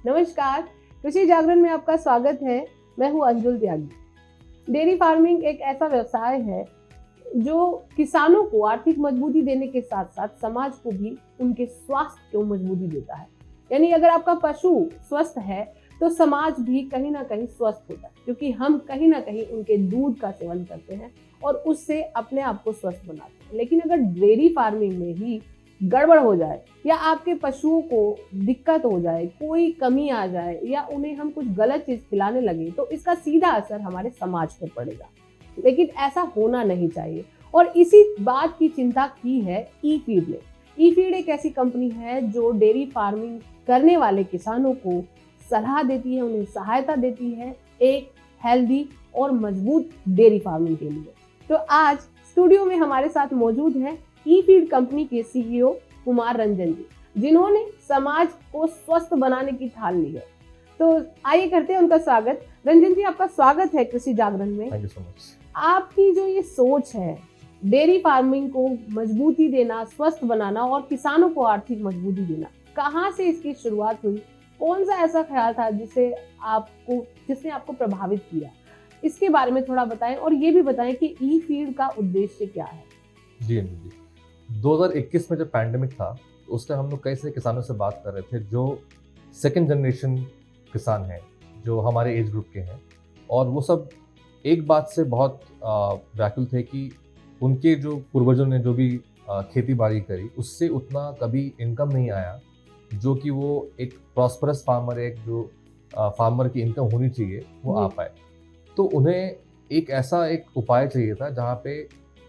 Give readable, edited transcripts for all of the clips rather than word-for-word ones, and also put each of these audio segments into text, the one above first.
नमस्कार, कृषि जागरण में आपका स्वागत है। मैं हूं अंजुल त्यागी। डेयरी फार्मिंग एक ऐसा व्यवसाय है जो किसानों को आर्थिक मजबूती देने के साथ साथ समाज को भी उनके स्वास्थ्य को मजबूती देता है। यानी अगर आपका पशु स्वस्थ है तो समाज भी कहीं ना कहीं स्वस्थ होता है, क्योंकि हम कहीं ना कहीं उनके दूध का सेवन करते हैं और उससे अपने आप को स्वस्थ बनाते हैं। लेकिन अगर डेयरी फार्मिंग में ही गड़बड़ हो जाए या आपके पशुओं को दिक्कत हो जाए, कोई कमी आ जाए या उन्हें हम कुछ गलत चीज खिलाने लगे तो इसका सीधा असर हमारे समाज पर पड़ेगा। लेकिन ऐसा होना नहीं चाहिए और इसी बात की चिंता की है ई फीड ने। ई फीड एक ऐसी कंपनी है जो डेयरी फार्मिंग करने वाले किसानों को सलाह देती है, उन्हें सहायता देती है एक हेल्दी और मजबूत डेयरी फार्मिंग के लिए। तो आज स्टूडियो में हमारे साथ मौजूद हैं ई फीड कंपनी के सीईओ कुमार रंजन जी, जिन्होंने समाज को स्वस्थ बनाने की ठान ली है। तो आइए करते हैं उनका स्वागत। रंजन जी, आपका स्वागत है कृषि जागरण में। Thank you so much. आपकी जो ये सोच है डेयरी फार्मिंग को मजबूती देना, स्वस्थ बनाना और किसानों को आर्थिक मजबूती देना, कहाँ से इसकी शुरुआत हुई? कौन सा ऐसा ख्याल था जिसने आपको प्रभावित किया? इसके बारे में थोड़ा बताएं और ये भी बताएं कि ई फीड का उद्देश्य क्या है। जी 2021 में जब पैंडेमिक था तो उस टाइम हम लोग कई सारे किसानों से बात कर रहे थे जो सेकंड जनरेशन किसान हैं, जो हमारे एज ग्रुप के हैं, और वो सब एक बात से बहुत व्याकुल थे कि उनके जो पूर्वजों ने जो भी खेती बाड़ी करी उससे उतना कभी इनकम नहीं आया जो कि वो एक प्रॉस्परस फार्मर, एक जो फार्मर की इनकम होनी चाहिए वो आ पाए। तो उन्हें एक उपाय चाहिए था जहाँ पे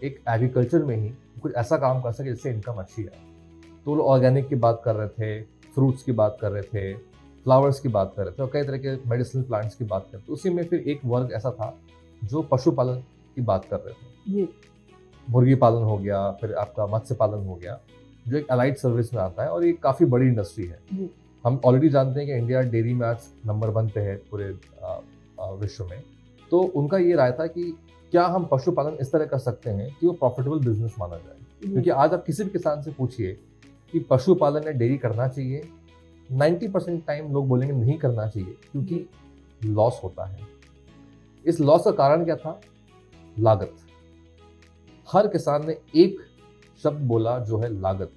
एक एग्रीकल्चर में ही कुछ ऐसा काम कर सके जिससे इनकम अच्छी आए। तो लोग ऑर्गेनिक की बात कर रहे थे, फ्रूट्स की बात कर रहे थे, फ्लावर्स की बात कर रहे थे और कई तरह के मेडिसिनल प्लांट्स की बात कर रहे थे। उसी में फिर एक वर्ग ऐसा था जो पशुपालन की बात कर रहे थे। मुर्गी पालन हो गया, फिर आपका मत्स्य पालन हो गया, जो एक अलाइड सर्विस में आता है और ये काफ़ी बड़ी इंडस्ट्री है। हम ऑलरेडी जानते हैं कि इंडिया डेयरी में आज नंबर 1 पे है पूरे विश्व में। तो उनका ये राय था कि क्या हम पशुपालन इस तरह कर सकते हैं कि वो प्रॉफिटेबल बिजनेस माना जाए। क्योंकि आज आप किसी भी किसान से पूछिए कि पशुपालन या डेयरी करना चाहिए, 90% टाइम लोग बोलेंगे नहीं करना चाहिए क्योंकि लॉस होता है। इस लॉस का कारण क्या था? लागत। हर किसान ने एक शब्द बोला जो है लागत।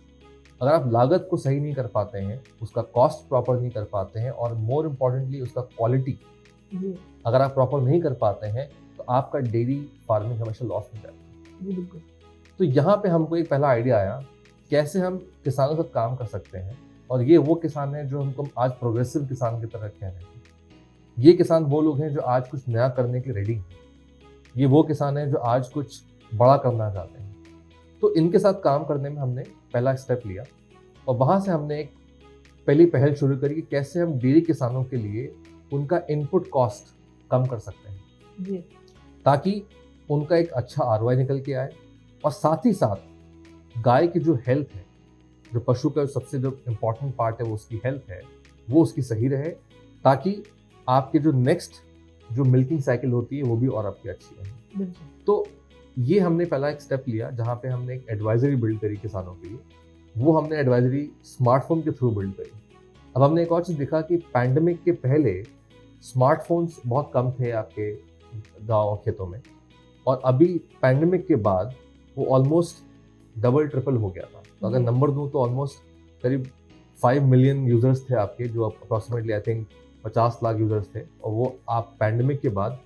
अगर आप लागत को सही नहीं कर पाते हैं, उसका कॉस्ट प्रॉपर नहीं कर पाते हैं और मोर इम्पोर्टेंटली उसका क्वालिटी अगर आप प्रॉपर नहीं कर पाते हैं तो आपका डेयरी फार्मिंग हमेशा लॉस में जाता है। तो यहाँ पे हमको एक पहला आइडिया आया कैसे हम किसानों के साथ काम कर सकते हैं। और ये वो किसान हैं जो हमको आज प्रोग्रेसिव किसान की तरह कह रहे हैं। ये किसान वो लोग हैं जो आज कुछ नया करने के रेडी हैं। ये वो किसान हैं जो आज कुछ बड़ा करना चाहते हैं। तो इनके साथ काम करने में हमने पहला स्टेप लिया और वहाँ से हमने एक पहली पहल शुरू करी कि कैसे हम डेयरी किसानों के लिए उनका इनपुट कॉस्ट कम कर सकते हैं ताकि उनका एक अच्छा आरओआई निकल के आए और साथ ही साथ गाय की जो हेल्थ है, जो पशु का सबसे जो इम्पोर्टेंट पार्ट है वो उसकी हेल्थ है, वो उसकी सही रहे ताकि आपके जो नेक्स्ट जो मिल्किंग साइकिल होती है वो भी और आपकी अच्छी रहे। तो ये हमने पहला एक स्टेप लिया जहाँ पे हमने एक एडवाइजरी बिल्ड करी किसानों के लिए। वो हमने एडवाइजरी स्मार्टफोन के थ्रू बिल्ड करी। अब हमने एक और चीज़ देखा कि पैंडेमिक के पहले स्मार्टफोन्स बहुत कम थे आपके गाँव खेतों में, और अभी पैंडेमिक के बाद वो ऑलमोस्ट डबल ट्रिपल हो गया था। तो अगर नंबर दूं तो ऑलमोस्ट करीब 5 मिलियन यूजर्स थे आपके, जो approximately I think 50 lakh users थे, और वो आप पैंडेमिक के बाद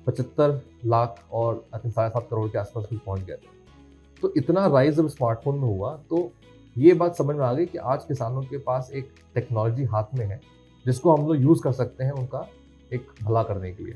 75 लाख और आई थिंक 7.5 करोड़ के आसपास भी पहुंच गए थे। तो इतना राइज जब स्मार्टफोन में हुआ तो ये बात समझ में आ गई कि आज किसानों के पास एक टेक्नोलॉजी हाथ में है जिसको हम लोग यूज़ कर सकते हैं उनका एक भला करने के लिए।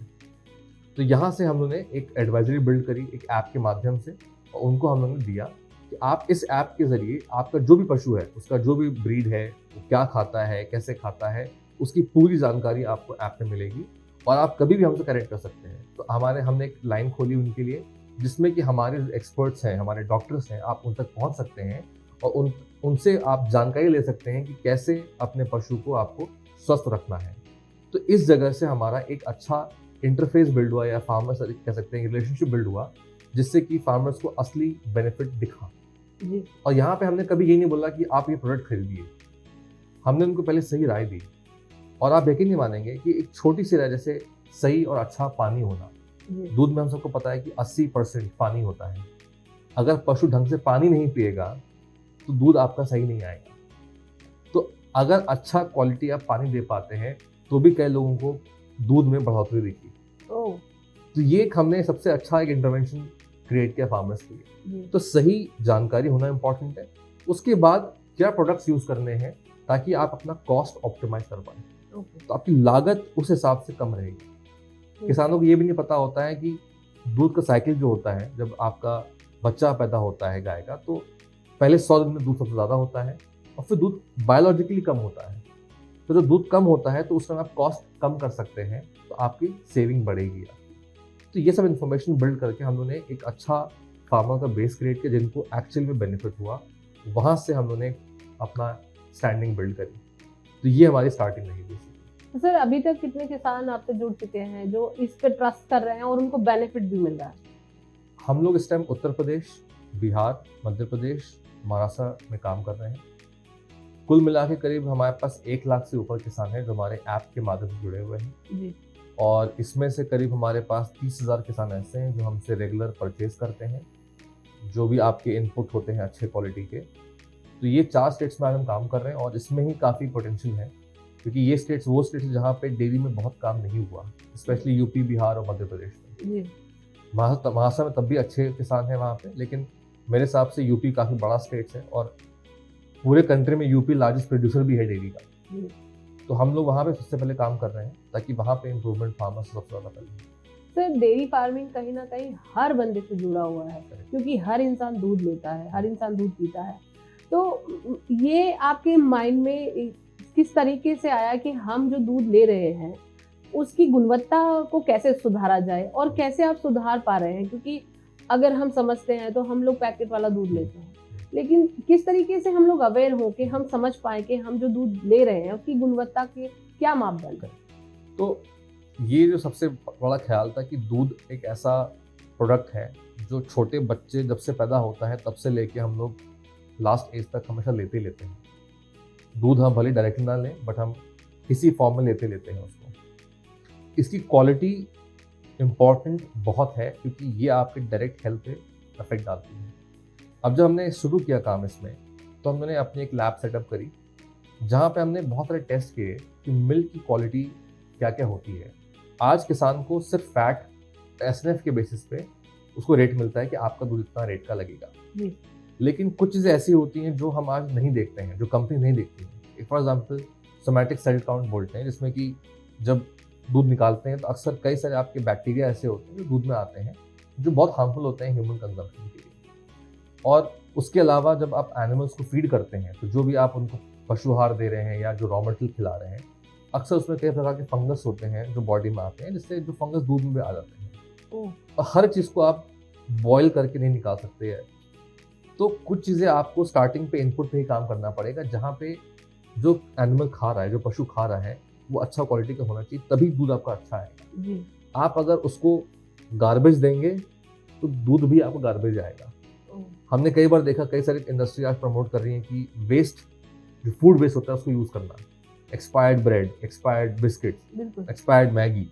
तो यहाँ से हम लोगों ने एक एडवाइजरी बिल्ड करी एक ऐप के माध्यम से, और उनको हम लोगों ने दिया कि आप इस ऐप के ज़रिए आपका जो भी पशु है, उसका जो भी ब्रीड है, वो क्या खाता है, कैसे खाता है, उसकी पूरी जानकारी आपको ऐप में मिलेगी और आप कभी भी हमसे कनेक्ट कर सकते हैं। तो हमने एक लाइन खोली उनके लिए जिसमें कि हमारे एक्सपर्ट्स हैं, हमारे डॉक्टर्स हैं, आप उन तक पहुँच सकते हैं और उनसे आप जानकारी ले सकते हैं कि कैसे अपने पशु को आपको स्वस्थ रखना है। तो इस जगह से हमारा एक अच्छा इंटरफेस बिल्ड हुआ, या फार्मर्स कह सकते हैं रिलेशनशिप बिल्ड हुआ, जिससे कि फार्मर्स को असली बेनिफिट दिखा। और यहाँ पे हमने कभी ये नहीं बोला कि आप ये प्रोडक्ट खरीदिए। हमने उनको पहले सही राय दी और आप यकीन नहीं मानेंगे कि एक छोटी सी राय जैसे सही और अच्छा पानी होना, दूध में हम सबको पता है कि 80% पानी होता है। अगर पशु ढंग से पानी नहीं पिएगा तो दूध आपका सही नहीं आएगा। तो अगर अच्छा क्वालिटी आप पानी दे पाते हैं तो भी कई लोगों को दूध में बढ़ोतरी दिखी। तो ये हमने सबसे अच्छा एक इंटरवेंशन क्रिएट किया फार्मर्स के लिए। तो सही जानकारी होना इंपॉर्टेंट है। उसके बाद क्या प्रोडक्ट्स यूज करने हैं ताकि आप अपना कॉस्ट ऑप्टिमाइज कर पाए। तो आपकी लागत उस हिसाब से कम रहेगी। किसानों को ये भी नहीं पता होता है कि दूध का साइकिल जो होता है, जब आपका बच्चा पैदा होता है गाय का, तो पहले 100 दिन में दूध सबसे ज़्यादा होता है और फिर दूध बायोलॉजिकली कम होता है। तो जब दूध कम होता है तो उस समय आप कॉस्ट कम कर सकते हैं, तो आपकी सेविंग बढ़ेगी। तो ये सब इन्फॉर्मेशन बिल्ड करके हम लोगों ने एक अच्छा फार्मर का बेस क्रिएट किया जिनको एक्चुअल में बेनिफिट हुआ। वहाँ से हम लोगों ने अपना स्टैंडिंग बिल्ड करी। तो ये हमारी स्टार्टिंग रही थी। तो सर अभी तक कितने किसान आपसे जुड़ चुके हैं जो इस पे ट्रस्ट कर रहे हैं और उनको बेनिफिट भी मिल रहा है? हम लोग इस टाइम उत्तर प्रदेश, बिहार, मध्य प्रदेश, महाराष्ट्र में काम कर रहे हैं। कुल मिला के करीब हमारे पास 1 लाख से ऊपर किसान हैं जो हमारे ऐप के माध्यम से जुड़े हुए हैं जी। और इसमें से करीब हमारे पास 30,000 किसान ऐसे हैं जो हमसे रेगुलर परचेज करते हैं, जो भी आपके इनपुट होते हैं अच्छे क्वालिटी के। तो ये 4 स्टेट्स में आज हम काम कर रहे हैं और इसमें ही काफ़ी पोटेंशियल है, क्योंकि ये स्टेट्स वो स्टेट्स जहाँ पे डेयरी में बहुत काम नहीं हुआ, स्पेशली यूपी, बिहार और मध्य प्रदेश में। महाराष्ट्र में तब भी अच्छे किसान हैं वहाँ पे, लेकिन मेरे हिसाब से यूपी काफ़ी बड़ा स्टेट्स है और पूरे कंट्री में यूपी लार्जेस्ट प्रोड्यूसर भी है डेयरी का। तो हम लोग वहाँ पे सबसे पहले काम कर रहे हैं ताकि वहाँ पे इम्प्रूवमेंट फार्मर से सबसे ज़्यादा पहले। सर डेयरी फार्मिंग कहीं ना कहीं हर बंदे से जुड़ा हुआ है, क्योंकि हर इंसान दूध लेता है, हर इंसान दूध पीता है। तो ये आपके माइंड में किस तरीके से आया कि हम जो दूध ले रहे हैं उसकी गुणवत्ता को कैसे सुधारा जाए और कैसे आप सुधार पा रहे हैं? क्योंकि अगर हम समझते हैं तो हम लोग पैकेट वाला दूध लेते हैं, लेकिन किस तरीके से हम लोग अवेयर हो कि हम समझ पाए कि हम जो दूध ले रहे हैं उसकी गुणवत्ता के क्या मापदंड है? तो ये जो सबसे बड़ा ख्याल था कि दूध एक ऐसा प्रोडक्ट है जो छोटे बच्चे जब से पैदा होता है तब से लेके हम लोग लास्ट एज तक हमेशा लेते हैं। दूध हम भले डायरेक्ट ना लें, बट हम किसी फॉर्म में लेते हैं उसको। इसकी क्वालिटी इम्पॉर्टेंट बहुत है क्योंकि ये आपके डायरेक्ट हेल्थ पे अफेक्ट डालती है। अब जब हमने शुरू किया काम इसमें, तो हमने अपनी एक लैब सेटअप करी जहाँ पे हमने बहुत सारे टेस्ट किए कि मिल्क की क्वालिटी क्या क्या होती है। आज किसान को सिर्फ फैट SNF के बेसिस पे उसको रेट मिलता है कि आपका दूध इतना रेट का लगेगा, लेकिन कुछ चीज़ें ऐसी होती हैं जो हम आज नहीं देखते हैं, जो कंपनी नहीं देखती है। For example somatic cell count बोलते हैं, जिसमें कि जब दूध निकालते हैं तो अक्सर कई सारे आपके बैक्टीरिया ऐसे होते हैं जो दूध में आते हैं, जो बहुत हार्मफुल होते हैं ह्यूमन कंजम्पशन के लिए। और उसके अलावा जब आप एनिमल्स को फीड करते हैं तो जो भी आप उनको पशु आहार दे रहे हैं या जो रॉ मटेरियल खिला रहे हैं, अक्सर उसमें कई प्रकार के फंगस होते हैं जो बॉडी में आते हैं, जिससे जो फंगस दूध में भी आ जाते हैं। और हर चीज़ को आप बॉयल करके नहीं निकाल सकते हैं। तो कुछ चीज़ें आपको स्टार्टिंग पे इनपुट पे ही काम करना पड़ेगा, जहाँ पे जो एनिमल खा रहा है, जो पशु खा रहा है, वो अच्छा क्वालिटी का होना चाहिए, तभी दूध आपका अच्छा आएगा। आप अगर उसको गार्बेज देंगे तो दूध भी आपको गार्बेज आएगा। हमने कई बार देखा, कई सारी इंडस्ट्री आज प्रमोट कर रही है कि वेस्ट, जो फूड वेस्ट होता है उसको यूज़ करना। Expired bread, expired biscuit, expired Maggi,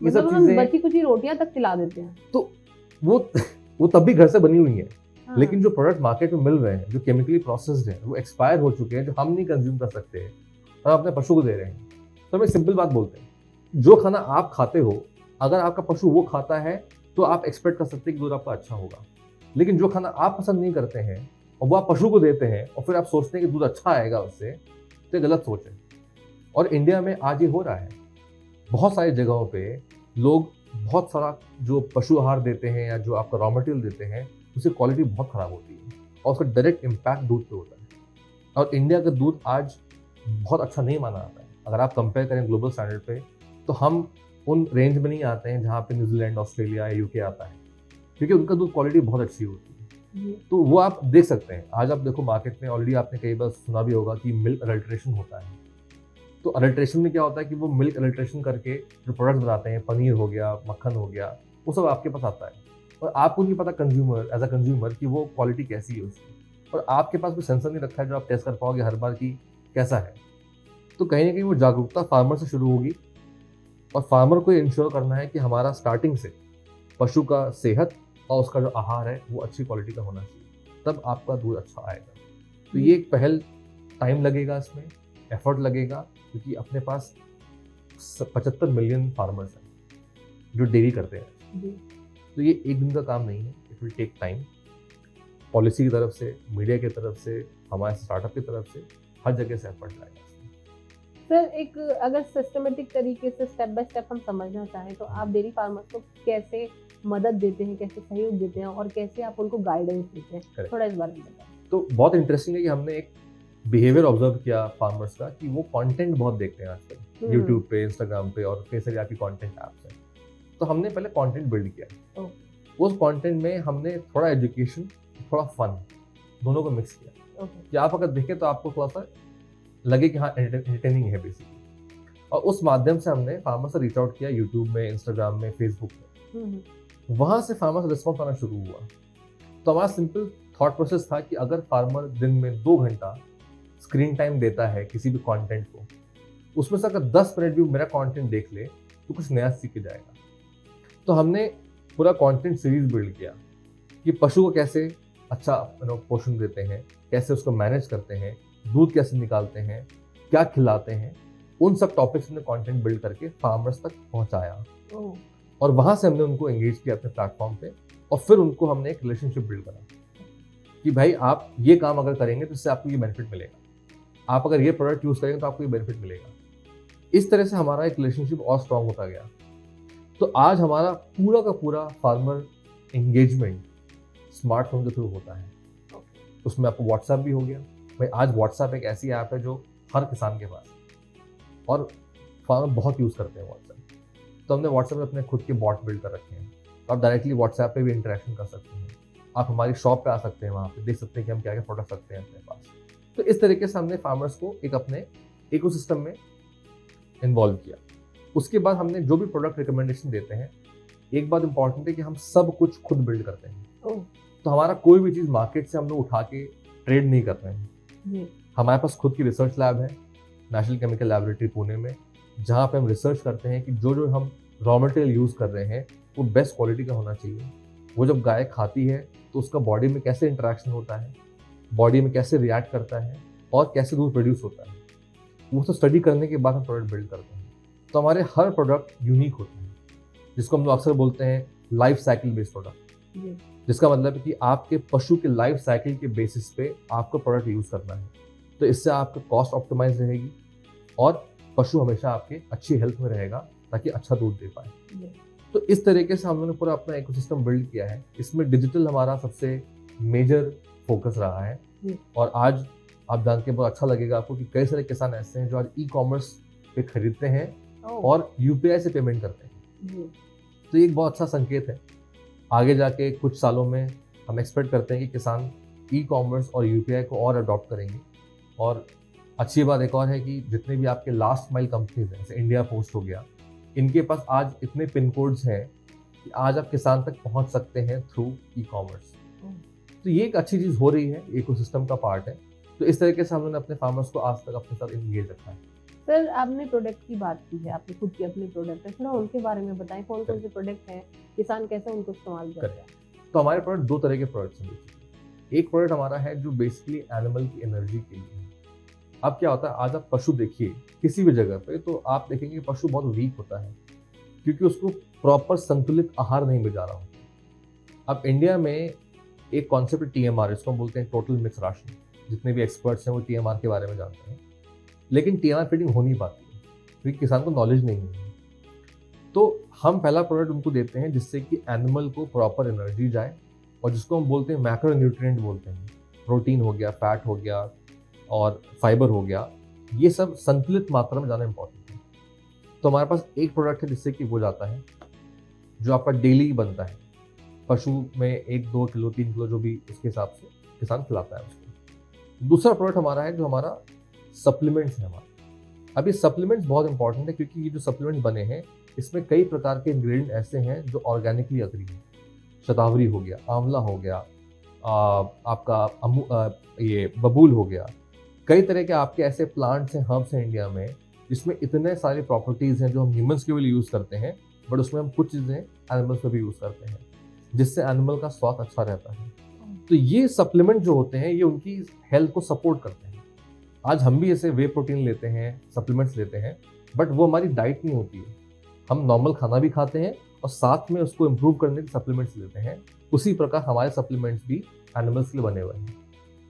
ये सब चीज़ें, बची कुछ रोटियां तक खिला देते हैं। तो वो तब भी घर से बनी हुई है। लेकिन जो प्रोडक्ट मार्केट में मिल रहे हैं, जो केमिकली प्रोसेस्ड है, वो एक्सपायर हो चुके हैं, जो हम नहीं कंज्यूम कर सकते हैं और अपने पशु को दे रहे हैं। तो हम एक सिंपल बात बोलते हैं, जो खाना आप खाते हो, अगर आपका पशु वो खाता है तो आप एक्सपेक्ट कर सकते हैं कि दूध आपका अच्छा होगा। लेकिन जो खाना आप पसंद नहीं करते हैं और वो आप पशु को देते हैं और फिर आप सोचते हैं कि दूध अच्छा आएगा उससे, तो ये गलत सोच है। और इंडिया में आज ये हो रहा है। बहुत सारी जगहों पे लोग बहुत सारा जो पशु आहार देते हैं या जो आपका रॉ मटेरियल देते हैं, उसकी क्वालिटी बहुत ख़राब होती है और उसका डायरेक्ट इम्पैक्ट दूध पे होता है। और इंडिया का दूध आज बहुत अच्छा नहीं माना जाता है। अगर आप कंपेयर करें ग्लोबल स्टैंडर्ड पे, तो हम उन रेंज में नहीं आते हैं जहाँ पे न्यूजीलैंड, ऑस्ट्रेलिया या UK आता है, क्योंकि उनका दूध क्वालिटी बहुत अच्छी होती है। तो वो आप देख सकते हैं। आज आप देखो मार्केट में ऑलरेडी आपने कई बार सुना भी होगा कि मिल्क अडल्ट्रेशन होता है। तो अडल्ट्रेशन में क्या होता है कि वो मिल्क अडल्ट्रेशन करके जो प्रोडक्ट्स बनाते हैं, पनीर हो गया, मक्खन हो गया, वो सब आपके पास आता है और आपको नहीं पता कंज्यूमर, एज अ कंज्यूमर, कि वो क्वालिटी कैसी है उसकी। और आपके पास कोई सेंसर नहीं रखा है जो आप टेस्ट कर पाओगे हर बार कि कैसा है। तो कहीं ना कहीं वो जागरूकता फार्मर से शुरू होगी, और फार्मर को इंश्योर करना है कि हमारा स्टार्टिंग से पशु का सेहत और उसका जो आहार है वो अच्छी क्वालिटी का होना चाहिए, तब आपका दूध अच्छा आएगा। तो ये एक पहल, टाइम लगेगा, इसमें एफर्ट लगेगा, क्योंकि अपने पास 75 मिलियन फार्मर्स हैं जो डेयरी करते हैं। तो ये एक दिन का काम नहीं है, it will take time. Policy की तरफ से, मीडिया की तरफ से, हमारे स्टार्टअप की तरफ से, हर जगह से एफर्ट लगेगा। सर, एक अगर सिस्टमेटिक तरीके से स्टेप बाय स्टेप हम समझना चाहें तो आप डेयरी फार्मर्स को कैसे मदद देते हैं, कैसे सहयोग देते हैं और कैसे आप उनको गाइडेंस देते हैं? Correct. थोड़ा इस बारे में बताएं। तो बहुत इंटरेस्टिंग है कि हमने एक बिहेवियर ऑब्जर्व किया फार्मर्स का, कि वो कंटेंट बहुत देखते हैं आजकल यूट्यूब पे, इंस्टाग्राम पे और कई सारे आपकी कंटेंट ऐप्स हैं। तो हमने पहले कंटेंट बिल्ड किया। उस कंटेंट में हमने थोड़ा एजुकेशन, थोड़ा फन, दोनों को मिक्स किया कि आप अगर देखें तो आपको थोड़ा सा लगे कि हाँ एंटरटेनिंग है बेसिकली। और उस माध्यम से हमने फार्मर से रीच आउट किया यूट्यूब में, इंस्टाग्राम में, फेसबुक में। वहां से फार्मर से रिस्पॉन्स आना शुरू हुआ। तो हमारा सिंपल थॉट प्रोसेस था कि अगर फार्मर दिन में 2 घंटा स्क्रीन टाइम देता है किसी भी कंटेंट को, उसमें से अगर 10 मिनट भी मेरा कंटेंट देख ले तो कुछ नया सीख जाएगा। तो हमने पूरा कंटेंट सीरीज बिल्ड किया कि पशु को कैसे अच्छा पोषण देते हैं, कैसे उसको मैनेज करते हैं, दूध कैसे निकालते हैं, क्या खिलाते हैं, उन सब टॉपिक्स में कंटेंट बिल्ड करके फार्मर्स तक पहुंचाया। और वहां से हमने उनको एंगेज किया अपने प्लेटफॉर्म पे, और फिर उनको हमने एक रिलेशनशिप बिल्ड करा कि भाई आप ये काम अगर करेंगे तो इससे आपको ये बेनिफिट मिलेगा, आप अगर ये प्रोडक्ट यूज करेंगे तो आपको ये बेनिफिट मिलेगा। इस तरह से हमारा एक रिलेशनशिप और स्ट्रांग होता गया। तो आज हमारा पूरा का पूरा फार्मर एंगेजमेंट स्मार्टफोन के थ्रू होता है। उसमें आपको व्हाट्सएप भी हो गया। भाई आज व्हाट्सएप एक ऐसी ऐप है जो हर किसान के पास है और फार्मर बहुत यूज़ करते हैं व्हाट्सएप। तो हमने व्हाट्सएप में अपने खुद के बॉट बिल्ड कर रखे हैं। तो आप डायरेक्टली व्हाट्सएप पे भी इंटरेक्शन कर सकते हैं। आप हमारी शॉप पे आ सकते हैं, वहाँ पे देख सकते हैं कि हम क्या क्या प्रोडक्ट रखते हैं अपने पास। तो इस तरीके से हमने फार्मर्स को एक अपने इकोसिस्टम में इन्वॉल्व किया। उसके बाद हमने जो भी प्रोडक्ट रिकमेंडेशन देते हैं, एक बात इंपॉर्टेंट है कि हम सब कुछ खुद बिल्ड करते हैं। तो हमारा कोई भी चीज़ मार्केट से हम लोग उठा के ट्रेड नहीं कर रहे हैं। हमारे पास खुद की रिसर्च लैब है, नेशनल केमिकल लैबोरेटरी पुणे में, जहाँ पे हम रिसर्च करते हैं कि जो हम रॉ मटेरियल यूज़ कर रहे हैं वो बेस्ट क्वालिटी का होना चाहिए। वो जब गाय खाती है तो उसका बॉडी में कैसे इंटरेक्शन होता है, बॉडी में कैसे रिएक्ट करता है और कैसे दूध प्रोड्यूस होता है, वो सब स्टडी करने के बाद हम प्रोडक्ट बिल्ड करते हैं। तो हमारे हर प्रोडक्ट यूनिक होते हैं, जिसको हम लोग अक्सर बोलते हैं लाइफ साइकिल बेस्ड प्रोडक्ट, जिसका मतलब है कि आपके पशु के लाइफ साइकिल के बेसिस पे आपको प्रोडक्ट यूज़ करना है। तो इससे आपका कॉस्ट ऑप्टिमाइज रहेगी और पशु हमेशा आपके अच्छी हेल्थ में रहेगा ताकि अच्छा दूध दे पाए। तो इस तरीके से हम लोगों ने पूरा अपना इकोसिस्टम बिल्ड किया है। इसमें डिजिटल हमारा सबसे मेजर फोकस रहा है। और आज आप जान के बहुत अच्छा लगेगा आपको कि कई सारे किसान ऐसे हैं जो आज ई-कॉमर्स पे खरीदते हैं और यूपीआई से पेमेंट करते हैं। तो ये एक बहुत अच्छा संकेत है। आगे जाके कुछ सालों में हम एक्सपेक्ट करते हैं कि किसान ई-कॉमर्स और यूपीआई को और अडॉप्ट करेंगे। और अच्छी बात एक और है कि जितने भी आपके लास्ट माइल कंपनीज हैं, जैसे इंडिया पोस्ट हो गया, इनके पास आज इतने पिन कोड्स हैं कि आज आप किसान तक पहुंच सकते हैं थ्रू ई-कॉमर्स। तो ये एक अच्छी चीज़ हो रही है, इकोसिस्टम का पार्ट है। तो इस तरीके से हमने अपने फार्मर्स को आज तक अपने साथ इंगेज रखा है। सर, आपने प्रोडक्ट की बात की है, आपने खुद की अपनी प्रोडक्ट है, थोड़ा उनके बारे में बताएं, कौन कौन से प्रोडक्ट हैं, किसान कैसे उनको इस्तेमाल करते हैं? तो हमारे प्रोडक्ट 2 तरह के प्रोडक्ट्स हैं। एक प्रोडक्ट हमारा है जो बेसिकली एनिमल की एनर्जी के लिए है। अब क्या होता है, आज आप पशु देखिए किसी भी जगह पे, तो आप देखेंगे पशु बहुत वीक होता है क्योंकि उसको प्रॉपर संतुलित आहार नहीं मिल जा रहा होता। अब इंडिया में एक कॉन्सेप्ट TMR, जिसको हम बोलते हैं टोटल मिक्स राशन। जितने भी एक्सपर्ट्स हैं वो TMR के बारे में जानते हैं, लेकिन TMR फीडिंग हो नहीं पाती है क्योंकि किसान को नॉलेज नहीं है। तो हम पहला प्रोडक्ट उनको देते हैं जिससे कि एनिमल को प्रॉपर एनर्जी जाए, और जिसको हम बोलते हैं मैक्रो न्यूट्रिएंट बोलते हैं। प्रोटीन हो गया, फैट हो गया और फाइबर हो गया, ये सब संतुलित मात्रा में जाना इंपॉर्टेंट है। तो हमारे पास एक प्रोडक्ट है जिससे कि वो जाता है, जो आपका डेली बनता है। पशु में 1-2 किलो 3 किलो जो भी उसके हिसाब से किसान खिलाता है उसको। दूसरा प्रोडक्ट हमारा है जो हमारा सप्लीमेंट्स है हमारा। अब ये सप्लीमेंट्स बहुत इंपॉर्टेंट है क्योंकि ये जो सप्लीमेंट्स बने हैं इसमें कई प्रकार के इंग्रेडिएंट ऐसे हैं जो ऑर्गेनिकली अग्री हैं। शतावरी हो गया, आंवला हो गया, आपका ये बबूल हो गया, कई तरह के आपके ऐसे प्लांट्स हैं, हर्ब्स हैं इंडिया में, जिसमें इतने सारे प्रॉपर्टीज़ हैं जो हम ह्यूमंस के लिए यूज़ करते हैं, बट उसमें हम कुछ चीज़ें एनिमल्स पे भी यूज़ करते हैं, जिससे एनिमल का स्वास्थ्य अच्छा रहता है। तो ये सप्लीमेंट जो होते हैं, ये उनकी हेल्थ को सपोर्ट करते हैं। आज हम भी ऐसे वे प्रोटीन लेते हैं, सप्लीमेंट्स लेते हैं, बट वो हमारी डाइट नहीं होती है। हम नॉर्मल खाना भी खाते हैं और साथ में उसको इम्प्रूव करने के सप्लीमेंट्स लेते हैं। उसी प्रकार हमारे सप्लीमेंट्स भी एनिमल्स के लिए बने हुए हैं।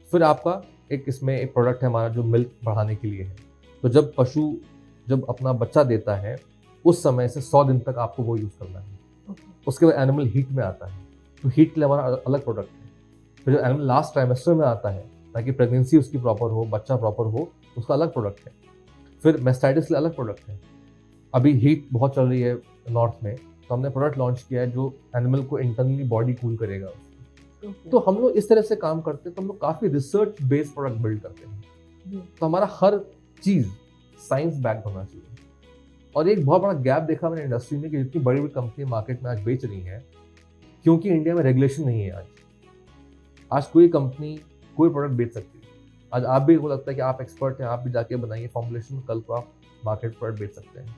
फिर आपका एक इसमें एक प्रोडक्ट है हमारा जो मिल्क बढ़ाने के लिए है। तो जब पशु जब अपना बच्चा देता है, उस समय से 100 दिन तक आपको वो यूज़ करना है। उसके बाद एनिमल हीट में आता है, तो हीट के लिए हमारा अलग प्रोडक्ट है। फिर जब एनिमल लास्ट ट्राइमेस्टर में आता है, ताकि प्रेगनेंसी उसकी प्रॉपर हो, बच्चा प्रॉपर हो, उसका अलग प्रोडक्ट है। फिर मेस्टाइटिस के लिए अलग प्रोडक्ट है। अभी हीट बहुत चल रही है नॉर्थ में, तो हमने प्रोडक्ट लॉन्च किया है जो एनिमल को इंटरनली बॉडी कूल करेगा। तो हम लोग इस तरह से काम करते हैं, तो हम लोग काफ़ी रिसर्च बेस्ड प्रोडक्ट बिल्ड करते हैं। तो हमारा हर चीज़ साइंस बैक्ड होना चाहिए। और एक बहुत बड़ा गैप देखा मैंने इंडस्ट्री में कि जितनी बड़ी बड़ी कंपनी मार्केट में आज बेच रही हैं, क्योंकि इंडिया में रेगुलेशन नहीं है। आज कोई कंपनी कोई प्रोडक्ट बेच सकती है। आज आप भी को लगता है कि आप एक्सपर्ट हैं, आप भी जाके बनाइए फॉर्मुलेशन, कल को आप मार्केट प्रोडक्ट बेच सकते हैं।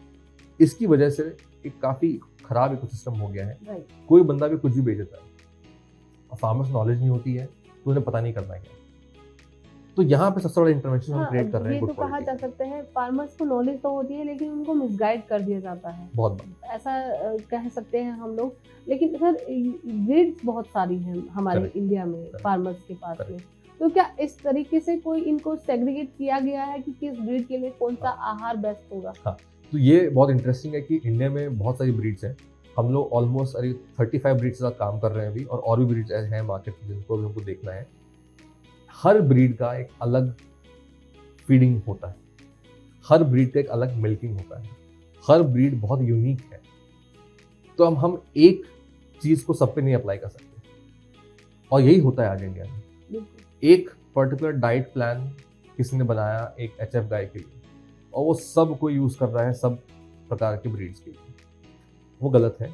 इसकी वजह से एक काफ़ी खराब इकोसिस्टम हो गया है। कोई बंदा भी कुछ भी बेच देता है, और फार्मर्स नॉलेज नहीं होती है, तो उन्हें पता नहीं करना क्या। तो यहाँ पे सबसे बड़ा इंटरवेंशन हम क्रिएट कर रहे हैं। ये तो कहा जा सकता है फार्मर्स को नॉलेज तो होती है, लेकिन उनको मिसगाइड कर दिया जाता है, बहुत ऐसा कह सकते हैं हम लोग। लेकिन सर ब्रीड्स बहुत सारी हैं हमारे इंडिया में फार्मर्स के पास में, तो क्या इस तरीके से कोई इनको सेग्रीगेट किया गया है कि किस ब्रीड के लिए कौन सा आहार बेस्ट होगा? हाँ, तो ये बहुत इंटरेस्टिंग है कि इंडिया में बहुत सारी ब्रीड्स हैं। हम लोग ऑलमोस्ट 35 ब्रीड्स के साथ काम कर रहे हैं अभी, और भी ब्रीड्स हैं मार्केट में जिनको भी हमको देखना है। हर ब्रीड का एक अलग फीडिंग होता है, हर ब्रीड का एक अलग मिल्किंग होता है, हर ब्रीड बहुत यूनिक है। तो हम एक चीज़ को सब पे नहीं अप्लाई कर सकते, और यही होता है आज इंडिया में। एक पर्टिकुलर डाइट प्लान किसी ने बनाया एक HF गाय के लिए, और वो सब को यूज़ कर रहा है सब प्रकार के ब्रीड्स के लिए, वो गलत है।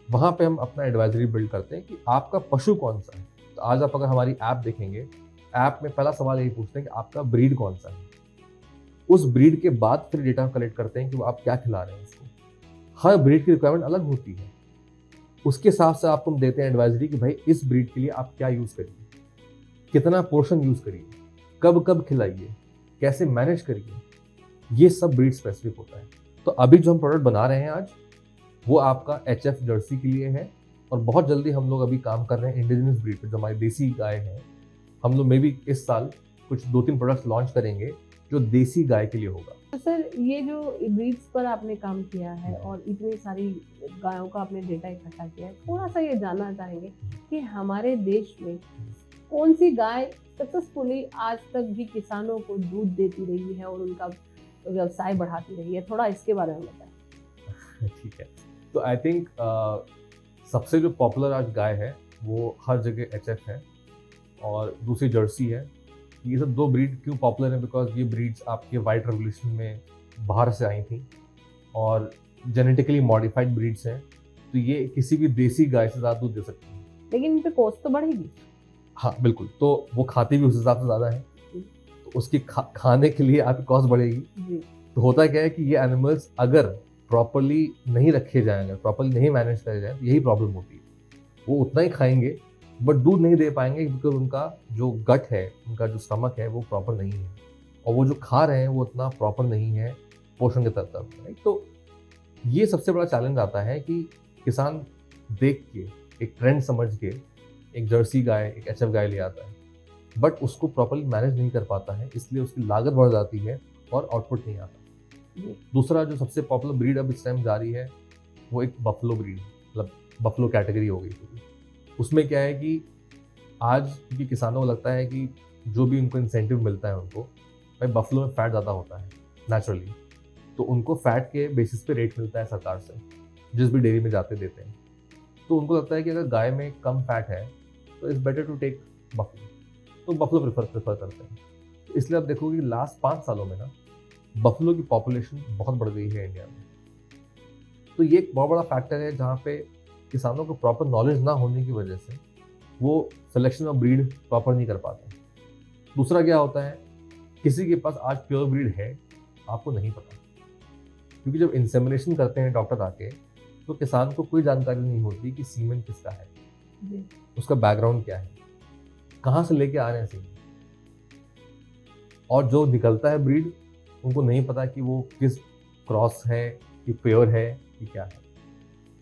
वहाँ पे हम अपना एडवाइजरी बिल्ड करते हैं कि आपका पशु कौन सा है। तो आज आप अगर हमारी ऐप देखेंगे, ऐप में पहला सवाल यही पूछते हैं कि आपका ब्रीड कौन सा है। उस ब्रीड के बाद फिर डेटा कलेक्ट करते हैं कि वो आप क्या खिला रहे हैं उसको। हर ब्रीड की रिक्वायरमेंट अलग होती है, उसके हिसाब से आपको हम देते हैं एडवाइजरी कि भाई इस ब्रीड के लिए आप क्या यूज़ करिए, कितना पोर्शन यूज़ करिए, कब कब खिलाइए, कैसे मैनेज करिए। ये सब ब्रीड स्पेसिफिक होता है। तो अभी जो हम प्रोडक्ट बना रहे हैं आज, वो आपका HF जर्सी के लिए है, और बहुत जल्दी हम लोग अभी काम कर रहे हैं इंडिजिनस ब्रीड पे, जो हमारी देसी गाय है। हम लोग मे भी इस साल कुछ 2-3 प्रोडक्ट्स लॉन्च करेंगे जो देसी गाय के लिए होगा। तो सर ये जो ब्रीड्स पर आपने काम किया है और इतनी सारी गायों का आपने डेटा इकट्ठा किया है, थोड़ा सा ये जानना चाहेंगे कि हमारे देश में कौन सी गाय सक्सेसफुली आज तक भी किसानों को दूध देती रही है और उनका व्यवसाय बढ़ाती रही है, थोड़ा इसके बारे में बताएं। ठीक है, तो आई थिंक सबसे जो पॉपुलर आज गाय है वो हर जगह HF है, और दूसरी जर्सी है। ये सब 2 ब्रीड क्यों पॉपुलर है? बिकॉज ये ब्रीड्स आपके वाइट रेवोल्यूशन में बाहर से आई थी, और जेनेटिकली मॉडिफाइड ब्रीड्स हैं, तो ये किसी भी देसी गाय से ज़्यादा दूध दे सकती हैं। लेकिन इन पे कॉस्ट तो बढ़ेगी। हाँ बिल्कुल, तो वो खाती भी उस हिसाब से ज़्यादा है, तो उसकी खाने के लिए आपकी कॉस्ट बढ़ेगी। तो होता क्या है कि ये एनिमल्स अगर प्रॉपरली नहीं रखे जाएंगे, प्रॉपरली नहीं मैनेज करे जाए, तो यही प्रॉब्लम होती है। वो उतना ही खाएंगे बट दूध नहीं दे पाएंगे, बिकॉज उनका जो गट है, उनका जो स्टमक है, वो प्रॉपर नहीं है, और वो जो खा रहे हैं वो उतना प्रॉपर नहीं है पोषण के तत्व। तो ये सबसे बड़ा चैलेंज आता है कि किसान देख के एक ट्रेंड समझ के एक जर्सी गाय, एक HF गाय ले आता है, बट उसको प्रॉपरली मैनेज नहीं कर पाता है, इसलिए उसकी लागत बढ़ जाती है और आउटपुट नहीं आता। दूसरा जो सबसे पॉपुलर ब्रीड अब इस टाइम जा रही है, वो एक बफलो ब्रीड, मतलब बफलो कैटेगरी हो गई। उसमें क्या है कि आज क्योंकि किसानों को लगता है कि जो भी उनको इंसेंटिव मिलता है उनको, भाई बफलो में फ़ैट ज़्यादा होता है नेचुरली, तो उनको फ़ैट के बेसिस पे रेट मिलता है सरकार से, जिस भी डेयरी में जाते देते हैं। तो उनको लगता है कि अगर गाय में कम फैट है तो it's better to take buffalo, तो बफलो प्रेफर करते हैं। इसलिए आप देखोगे कि लास्ट 5 सालों में ना बफलो की पॉपुलेशन बहुत बढ़ गई है इंडिया में। तो ये एक बहुत बड़ा फैक्टर है जहाँ पे किसानों को प्रॉपर नॉलेज ना होने की वजह से वो सिलेक्शन ऑफ ब्रीड प्रॉपर नहीं कर पाते। दूसरा क्या होता है, किसी के पास आज प्योर ब्रीड है आपको नहीं पता, क्योंकि जब इंसेमिनेशन करते हैं डॉक्टर आके तो किसान को कोई जानकारी नहीं होती कि सीमेन किसका है, उसका बैकग्राउंड क्या है, कहाँ से लेके आ रहे हैं सीमेन, और जो निकलता है ब्रीड उनको नहीं पता कि वो किस क्रॉस है, कि प्योर है, कि क्या है।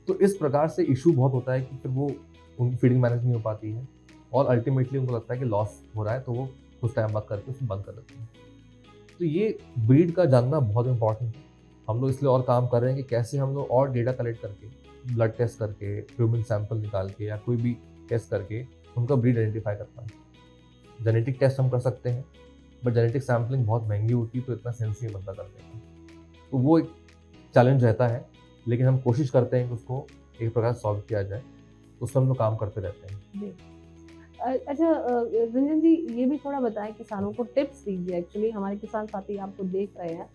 तो इस प्रकार से इशू बहुत होता है कि फिर वो उनकी फीडिंग मैनेज नहीं हो पाती है और अल्टीमेटली उनको लगता है कि लॉस हो रहा है, तो वो कुछ टाइम बाद करके उसको बंद कर देते हैं। तो ये ब्रीड का जानना बहुत इंपॉर्टेंट है। हम लोग इसलिए और काम कर रहे हैं कि कैसे हम लोग और डेटा कलेक्ट करके, ब्लड टेस्ट करके, ह्यूमन सैंपल निकाल के या कोई भी टेस्ट करके उनका ब्रीड आइडेंटिफाई कर पाए। जेनेटिक टेस्ट हम कर सकते हैं, बट जेनेटिक सैम्पलिंग बहुत महंगी होती है, तो इतना सेंस नहीं बनता करने का। तो वो एक चैलेंज रहता है, लेकिन हम कोशिश करते हैं कि उसको एक प्रकार सॉल्व किया जाए, उस पर हम लोग काम करते रहते हैं। अच्छा रंजन जी, ये भी थोड़ा बताएं, किसानों को टिप्स दीजिए। एक्चुअली हमारे किसान साथी आपको देख रहे हैं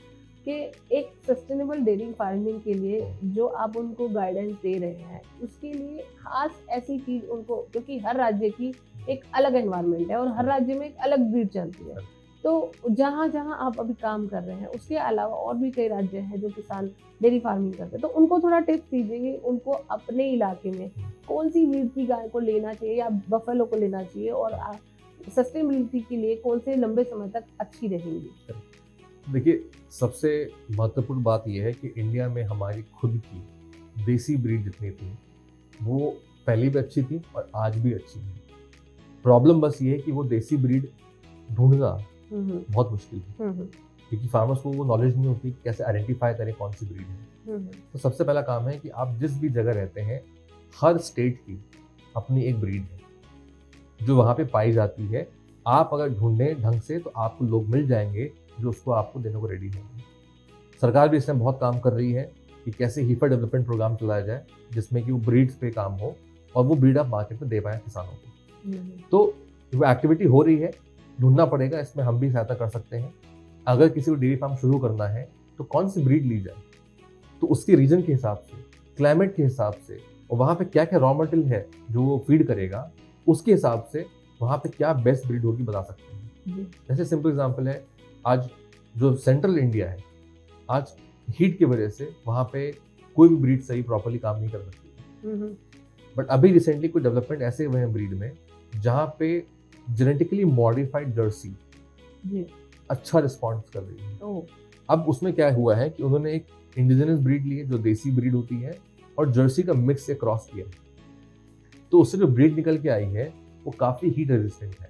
कि एक सस्टेनेबल डेयरी फार्मिंग के लिए जो आप उनको गाइडेंस दे रहे हैं, उसके लिए खास ऐसी चीज उनको, क्योंकि हर राज्य की एक अलग एनवायरनमेंट है और हर राज्य में एक अलग ब्रीड चलती है, तो जहाँ जहाँ आप अभी काम कर रहे हैं उसके अलावा और भी कई राज्य हैं जो किसान डेयरी फार्मिंग करते हैं, तो उनको थोड़ा टिप्स दीजिए, उनको अपने इलाके में कौन सी ब्रीड की गाय को लेना चाहिए या बफेलो को लेना चाहिए, और सस्टेनेबिलिटी के लिए कौन से लंबे समय तक अच्छी रहेंगी। देखिए, सबसे महत्वपूर्ण बात यह है कि इंडिया में हमारी खुद की देसी ब्रीड जितनी थी वो पहले भी अच्छी थी और आज भी अच्छी है। प्रॉब्लम बस ये है कि वो देसी ब्रीड ढूंढना बहुत मुश्किल है, क्योंकि फार्मर्स को वो नॉलेज नहीं होती कि कैसे आइडेंटिफाई करें कौन सी ब्रीड है। तो सबसे पहला काम है कि आप जिस भी जगह रहते हैं, हर स्टेट की अपनी एक ब्रीड है जो वहाँ पे पाई जाती है। आप अगर ढूंढें ढंग से तो आपको लोग मिल जाएंगे जो उसको आपको देने को रेडी होंगे। सरकार भी इसमें बहुत काम कर रही है कि कैसे हीफर डेवलपमेंट प्रोग्राम चलाया जाए, जिसमें कि वो ब्रीड्स पे काम हो और वो ब्रीड आप मार्केट में दे पाए किसानों को। तो वो एक्टिविटी हो रही है, ढूंढना पड़ेगा, इसमें हम भी सहायता कर सकते हैं। अगर किसी को डेयरी फार्म शुरू करना है तो कौन सी ब्रीड ली जाए, तो उसके रीजन के हिसाब से, क्लाइमेट के हिसाब से, और वहाँ पे क्या क्या रॉ मटेरियल है जो वो फीड करेगा, उसके हिसाब से वहाँ पे क्या बेस्ट ब्रीड होगी बता सकते हैं। जैसे सिंपल एग्जांपल है, आज जो सेंट्रल इंडिया है, आज हीट की वजह से वहाँ पे कोई भी ब्रीड सही प्रॉपर्ली काम नहीं कर सकती। बट अभी रिसेंटली कुछ डेवलपमेंट ऐसे हुए हैं ब्रीड में जहाँ पे जेनेटिकली मॉडिफाइड जर्सी अच्छा रिस्पॉन्स कर रही है। अब उसमें क्या हुआ है कि उन्होंने एक इंडिजिनस ब्रीड ली है जो देसी ब्रीड होती है, और जर्सी का मिक्स से क्रॉस किया, तो उससे जो ब्रीड निकल के आई है वो काफी हीट रेजिस्टेंट है।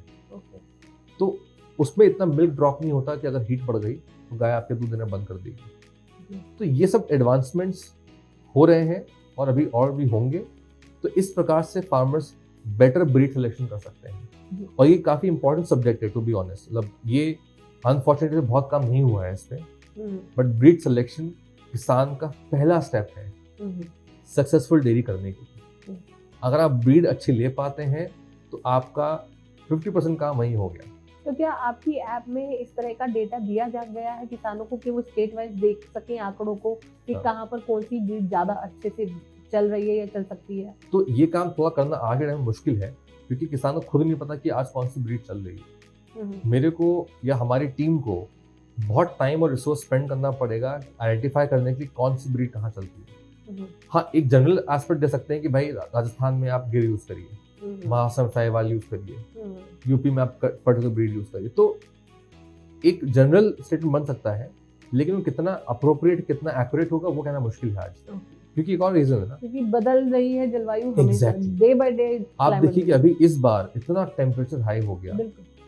तो उसमें इतना मिल्क ड्रॉप नहीं होता कि अगर हीट बढ़ गई तो गाय आपके दूध देना बंद कर देगी। तो ये सब एडवांसमेंट्स हो रहे हैं और अभी और भी होंगे। तो इस प्रकार से फार्मर्स बेटर ब्रीड सिलेक्शन कर सकते हैं, और ये काफी इंपॉर्टेंट सब्जेक्ट है टू बी ऑनेस्ट। मतलब ये अनफॉर्चुनेटली बहुत काम नहीं हुआ है इस पे, बट ब्रीड सिलेक्शन किसान का पहला स्टेप है सक्सेसफुल डेयरी करने के लिए। अगर आप ब्रीड अच्छी ले पाते हैं तो आपका 50% काम वही हो गया। तो क्या आपकी ऐप में इस तरह का डेटा दिया जा गया है किसानों को कि वो स्टेट वाइज देख सकें आंकड़ों को कि कहाँ पर कौन सी ब्रीड ज्यादा अच्छे से चल रही है या चल सकती है? तो ये काम थोड़ा करना आज के टाइम मुश्किल है, क्योंकि किसानों को खुद नहीं पता कि आज कौन सी ब्रीड चल रही है। मेरे को या हमारी टीम को बहुत टाइम और रिसोर्स स्पेंड करना पड़ेगा आइडेंटिफाई करने के लिए कौन सी ब्रीड कहाँ चलती है। हाँ, एक जनरल एस्पेक्ट दे सकते हैं कि भाई राजस्थान में आप गिर यूज करिए, महाराष्ट्र में साहिवाल यूज करिए, यूपी में आप पर्टिकुलर ब्रीड यूज करिए। तो एक जनरल स्टेटमेंट बन सकता है, लेकिन वो कितना अप्रोप्रिएट, कितना एक्यूरेट होगा वो कहना मुश्किल है आज, क्योंकि एक और रीजन है ना, क्योंकि बदल रही है जलवायु डे बाय डे। आप देखिए कि अभी इस बार इतना टेम्परेचर हाई हो गया,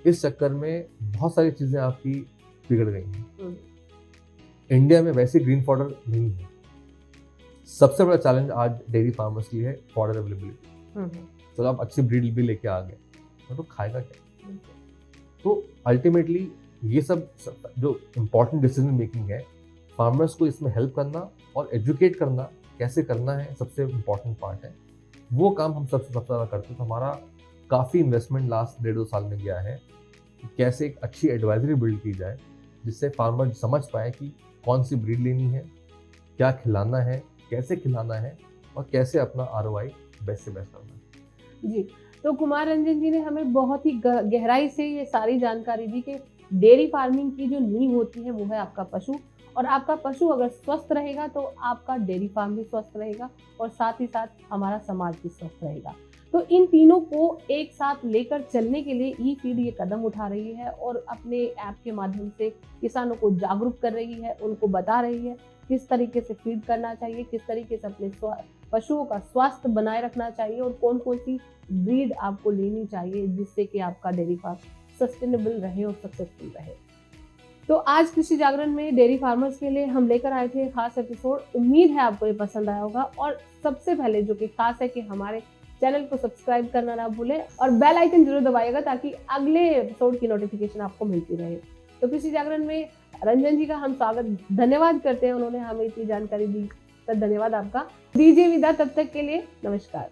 इस चक्कर में बहुत सारी चीजें आपकी बिगड़ गई हैं। इंडिया में वैसे ग्रीन फॉडर नहीं है। सबसे बड़ा चैलेंज आज डेयरी फार्मर्स के लिए है फॉडर अवेलेबिलिटी। तो आप अच्छी ब्रीड भी लेके आ गए तो खाएगा क्या? तो अल्टीमेटली ये सब जो इम्पोर्टेंट डिसीजन मेकिंग है, फार्मर्स को इसमें हेल्प करना और एजुकेट करना कैसे करना है, सबसे इम्पोर्टेंट पार्ट है। वो काम हम सबसे ज़्यादा करते हैं। तो हमारा काफ़ी इन्वेस्टमेंट लास्ट 1.5-2 साल में गया है कि कैसे एक अच्छी एडवाइजरी बिल्ड की जाए, जिससे फार्मर समझ पाए कि कौन सी ब्रीड लेनी है, क्या खिलाना है, कैसे खिलाना है, और कैसे अपना ROI बेस्ट से बेस्ट करना है। जी, तो कुमार रंजन जी ने हमें बहुत ही गहराई से ये सारी जानकारी दी कि डेयरी फार्मिंग की जो नींव होती है वो है आपका पशु, और आपका पशु अगर स्वस्थ रहेगा तो आपका डेयरी फार्म भी स्वस्थ रहेगा और साथ ही साथ हमारा समाज भी स्वस्थ रहेगा। तो इन तीनों को एक साथ लेकर चलने के लिए ई फीड ये कदम उठा रही है और अपने ऐप के माध्यम से किसानों को जागरूक कर रही है, उनको बता रही है किस तरीके से फीड करना चाहिए, किस तरीके से अपने पशुओं का स्वास्थ्य बनाए रखना चाहिए और कौन कौन सी ब्रीड आपको लेनी चाहिए जिससे कि आपका डेयरी फार्म सस्टेनेबल रहे और सक्सेसफुल रहे। तो आज कृषि जागरण में डेयरी फार्मर्स के लिए हम लेकर आए थे खास एपिसोड। उम्मीद है आपको ये पसंद आया होगा, और सबसे पहले जो कि खास है कि हमारे चैनल को सब्सक्राइब करना ना भूलें और बेल आइकन जरूर दबाइएगा ताकि अगले एपिसोड की नोटिफिकेशन आपको मिलती रहे। तो कृषि जागरण में रंजन जी का हम धन्यवाद करते हैं, उन्होंने हमें इतनी जानकारी दी। तो धन्यवाद आपका। दीजिए विदा, तब तक के लिए नमस्कार।